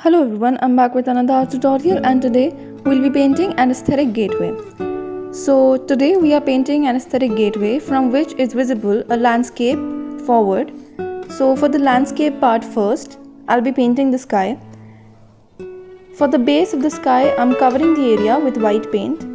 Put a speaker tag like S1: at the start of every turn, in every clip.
S1: Hello everyone, I'm back with another art tutorial and today we'll be painting an aesthetic gateway. So today we are painting an aesthetic gateway from which is visible a landscape forward. So for the landscape part first, I'll be painting the sky. For the base of the sky, I'm covering the area with white paint.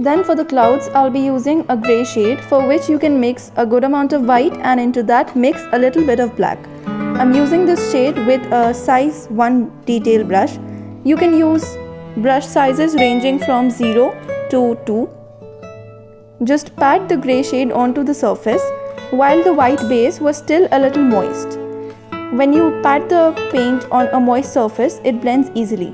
S1: Then for the clouds, I'll be using a grey shade for which you can mix a good amount of white and into that mix a little bit of black. I'm using this shade with a size 1 detail brush. You can use brush sizes ranging from 0 to 2. Just pat the grey shade onto the surface while the white base was still a little moist. When you pat the paint on a moist surface, it blends easily.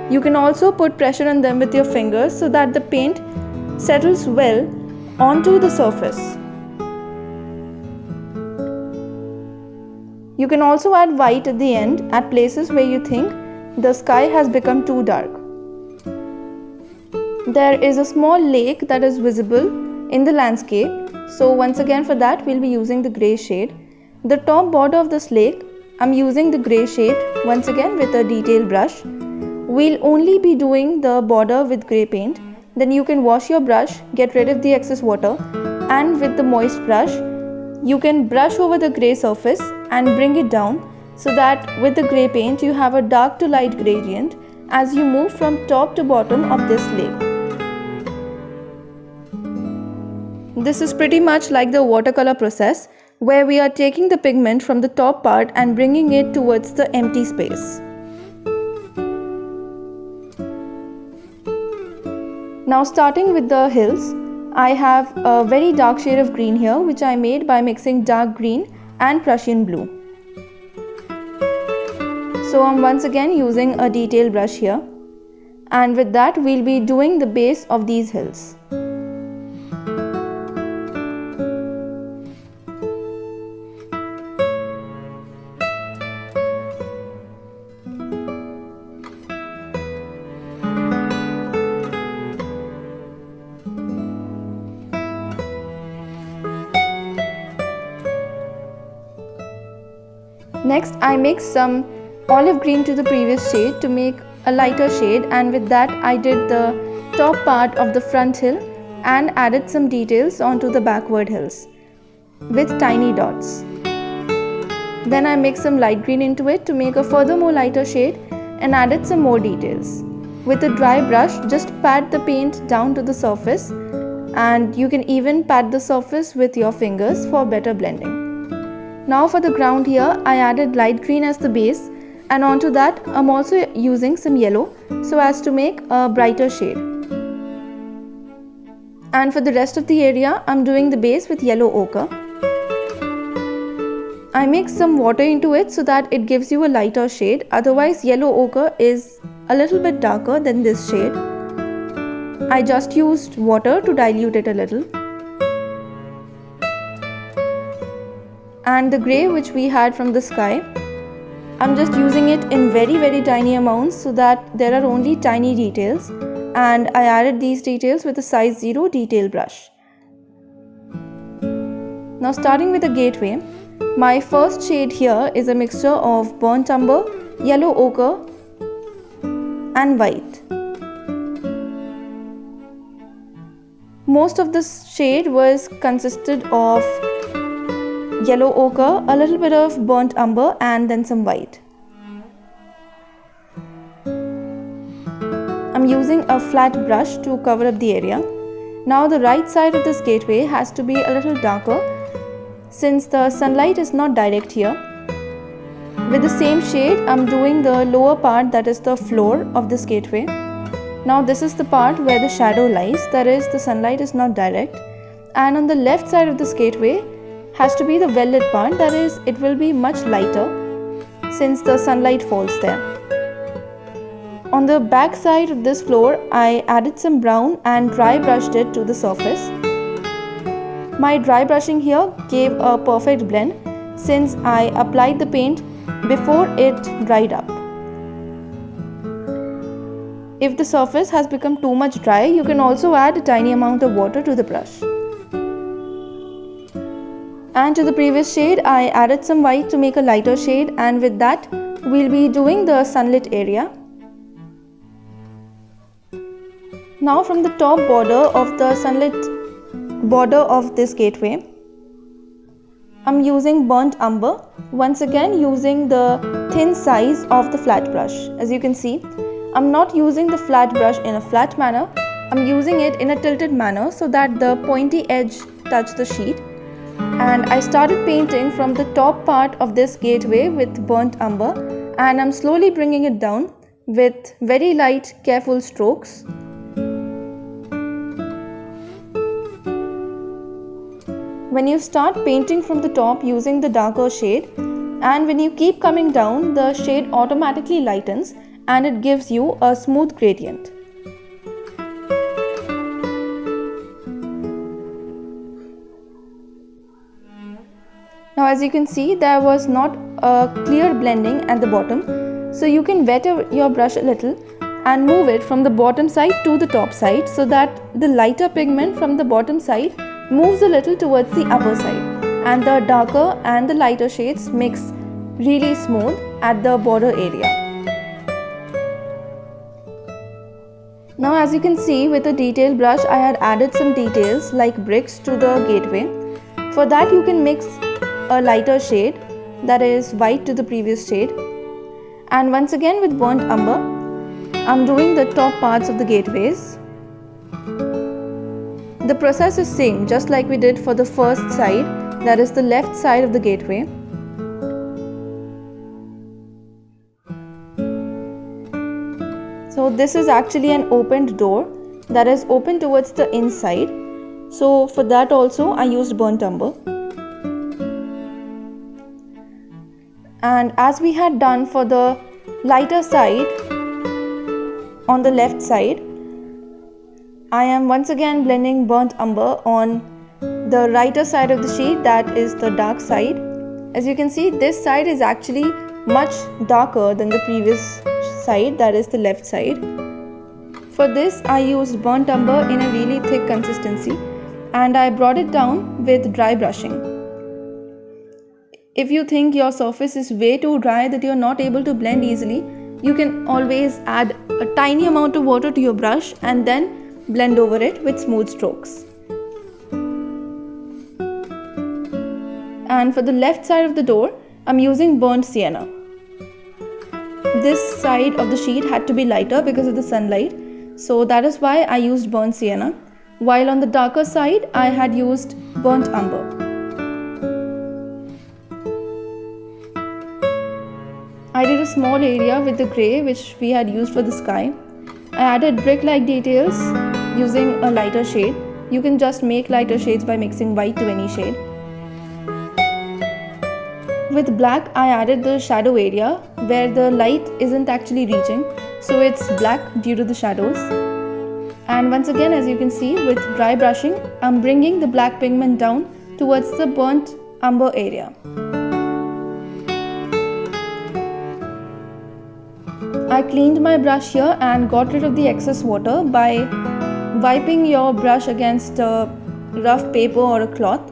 S1: You can also put pressure on them with your fingers so that the paint settles well onto the surface. You can also add white at the end at places where you think the sky has become too dark. There is a small lake that is visible in the landscape, so once again for that we'll be using the grey shade. The top border of this lake, I'm using the grey shade once again with a detail brush. We'll only be doing the border with grey paint. Then you can wash your brush, get rid of the excess water, and with the moist brush, you can brush over the grey surface and bring it down so that with the grey paint you have a dark to light gradient as you move from top to bottom of this lake. This is pretty much like the watercolor process where we are taking the pigment from the top part and bringing it towards the empty space. Now starting with the hills, I have a very dark shade of green here which I made by mixing dark green and Prussian blue. So I'm once again using a detail brush here, and with that we'll be doing the base of these hills. Next, I mixed some olive green to the previous shade to make a lighter shade, and with that I did the top part of the front hill and added some details onto the backward hills with tiny dots. Then I mixed some light green into it to make a furthermore lighter shade and added some more details. With a dry brush, just pat the paint down to the surface, and you can even pat the surface with your fingers for better blending. Now for the ground here, I added light green as the base, and onto that I'm also using some yellow so as to make a brighter shade. And for the rest of the area, I'm doing the base with yellow ochre. I mixed some water into it so that it gives you a lighter shade, otherwise yellow ochre is a little bit darker than this shade. I just used water to dilute it a little. And the grey which we had from the sky, I'm just using it in very tiny amounts so that there are only tiny details, and I added these details with a size 0 detail brush. Now starting with the gateway, my first shade here is a mixture of burnt umber, yellow ochre and white. Most of this shade was consisted of yellow ochre, a little bit of burnt umber and then some white. I'm using a flat brush to cover up the area. Now the right side of this gateway has to be a little darker since the sunlight is not direct here. With the same shade, I'm doing the lower part, that is the floor of this gateway. Now this is the part where the shadow lies, that is the sunlight is not direct, and on the left side of this gateway has to be the well lit part, that is it will be much lighter since the sunlight falls there. On the back side of this floor, I added some brown and dry brushed it to the surface. My dry brushing here gave a perfect blend since I applied the paint before it dried up. If the surface has become too much dry, you can also add a tiny amount of water to the brush. And to the previous shade, I added some white to make a lighter shade, and with that, we'll be doing the sunlit area. Now from the top border of the sunlit border of this gateway, I'm using burnt umber, once again using the thin size of the flat brush. As you can see, I'm not using the flat brush in a flat manner, I'm using it in a tilted manner so that the pointy edge touch the sheet. And I started painting from the top part of this gateway with burnt umber, and I'm slowly bringing it down with very light, careful strokes. When you start painting from the top using the darker shade, and when you keep coming down, the shade automatically lightens and it gives you a smooth gradient. Now as you can see, there was not a clear blending at the bottom, so you can wet your brush a little and move it from the bottom side to the top side so that the lighter pigment from the bottom side moves a little towards the upper side and the darker and the lighter shades mix really smooth at the border area. Now as you can see, with a detail brush I had added some details like bricks to the gateway. For that you can mix a lighter shade, that is white to the previous shade, and once again with burnt umber I'm doing the top parts of the gateways. The process is same just like we did for the first side, that is the left side of the gateway. So this is actually an opened door that is open towards the inside, so for that also I used burnt umber. And as we had done for the lighter side on the left side, I am once again blending burnt umber on the righter side of the sheet, that is the dark side. As you can see, this side is actually much darker than the previous side, that is the left side. For this I used burnt umber in a really thick consistency and I brought it down with dry brushing. If you think your surface is way too dry that you are not able to blend easily, you can always add a tiny amount of water to your brush and then blend over it with smooth strokes. And for the left side of the door, I'm using burnt sienna. This side of the sheet had to be lighter because of the sunlight, so that is why I used burnt sienna, while on the darker side I had used burnt umber. I did a small area with the grey which we had used for the sky. I added brick-like details using a lighter shade. You can just make lighter shades by mixing white to any shade. With black I added the shadow area where the light isn't actually reaching, so it's black due to the shadows. And once again, as you can see, with dry brushing I'm bringing the black pigment down towards the burnt umber area. I cleaned my brush here and got rid of the excess water by wiping your brush against a rough paper or a cloth,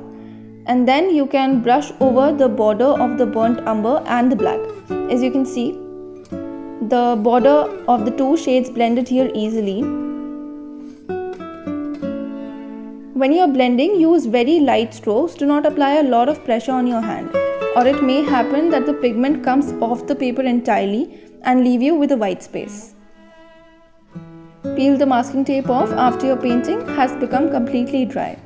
S1: and then you can brush over the border of the burnt umber and the black. As you can see, the border of the two shades blended here easily. When you are blending, use very light strokes. Do not apply a lot of pressure on your hand, or it may happen that the pigment comes off the paper entirely and leave you with a white space. Peel the masking tape off after your painting has become completely dry.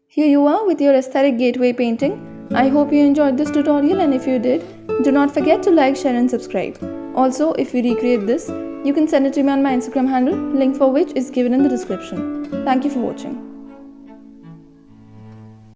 S1: Here you are with your aesthetic gateway painting. I hope you enjoyed this tutorial, and if you did, do not forget to like, share and subscribe. Also, if you recreate this, you can send it to me on my Instagram handle, link for which is given in the description. Thank you for watching.